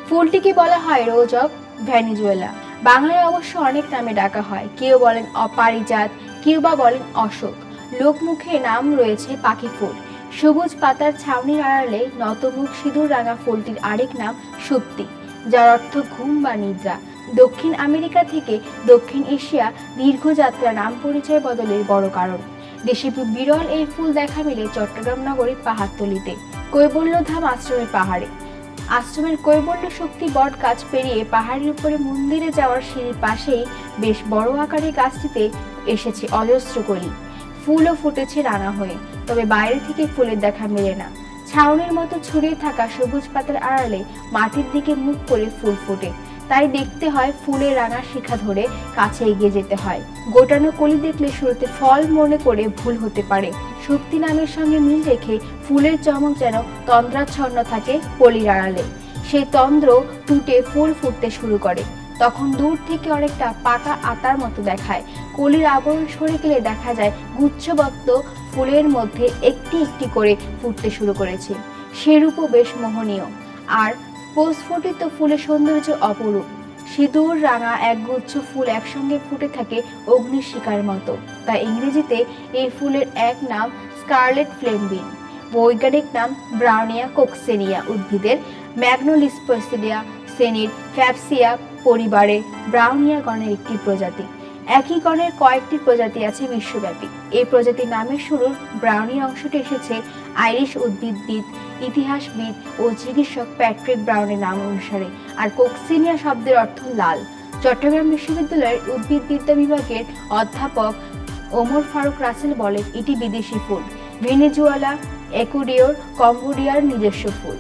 ফুলটিকে বলা হয় রোজ of Venezuela. বাংলায় অবশ্য অনেক নামে ডাকা হয়, কেউ বলেন অপারিজাত, কেউ বা বলেন অশোক। লোকমুখে নাম রয়েছে পাখি ফুল। সবুজ পাতার ছাউনির আড়ালে নতমুখ সিঁদুর রাঙা ফুলটির আরেক নাম সুপ্তি, যার অর্থ ঘুম বা নিদ্রা। দক্ষিণ আমেরিকা থেকে দক্ষিণ এশিয়া দীর্ঘযাত্রা নাম পরিচয় বদলের বড় কারণ। দেশে বিরল এই ফুল দেখা মিলে চট্টগ্রাম নগরীর পাহাড়তলিতে, কৈবল্যধাম আশ্রমের পাহাড়ে। আশ্রমের কৈবল্য শক্তি বট গাছ পেরিয়ে পাহাড়ের উপরে মন্দিরে যাওয়ার সিঁড়ির পাশেই বেশ বড় আকারের গাছটিতে এসেছে অজস্র কলি। ফুলও ফুটেছে রাঙা হয়ে, তবে বাইরে থেকে ফুলের দেখা মেলে না। ছাউনির মতো ছড়িয়ে থাকা সবুজ পাতার আড়ালে মাটির দিকে মুখ করে ফুল ফোটে, তাই দেখতে হয় ফুলের রাঙা শিখা ধরে কাছে এগিয়ে যেতে হয়। গোটানো কলি দেখলে শুরুতে ফল মনে করে ভুল হতে পারে। শক্তি নামের সঙ্গে মিল রেখে ফুলের চমক যেন তন্দ্রাচ্ছন্ন থাকে কলির আড়ালে। সেই তন্দ্র টুটে ফুল ফুটতে শুরু করে, তখন দূর থেকে অনেকটা পাকা আতার মতো দেখায়। কলির আবরণ সরে গেলে দেখা যায় গুচ্ছবদ্ধ ফুলের মধ্যে একটি একটি করে ফুটতে শুরু করেছে। সে রূপও বেশ মোহনীয়, আর প্রস্ফুটিত ফুলের সৌন্দর্য অপরূপ। সিঁদুর রাঙা একগুচ্ছ ফুল একসঙ্গে ফুটে থাকে অগ্নির শিখার মতো। তাই ইংরেজিতে এই ফুলের এক নাম স্কারলেট ফ্লেমবিন, বৈজ্ঞানিক নাম ব্রাউনিয়া কোক্সেনিয়া। উদ্ভিদের ম্যাগনোলিস্পেসিডিয়া শ্রেণীর ফ্যাবসিয়া পরিবারে ব্রাউনিয়া গণের একটি প্রজাতি। একই গণের কয়েকটি প্রজাতি আছে বিশ্বব্যাপী। এই প্রজাতির নামের শুরুর ব্রাউনি অংশটি এসেছে আইরিশ উদ্ভিদবিদ, ইতিহাসবিদ ও চিকিৎসক প্যাট্রিক ব্রাউনের নাম অনুসারে, আর কোক্সিনিয়া শব্দের অর্থ লাল। চট্টগ্রাম বিশ্ববিদ্যালয়ের উদ্ভিদবিদ্যা বিভাগের অধ্যাপক ওমর ফারুক রাসেল বলেন, এটি বিদেশি ফুল, ভেনেজুয়েলা, একুয়েডর, কম্বোডিয়ার নিজস্ব ফুল।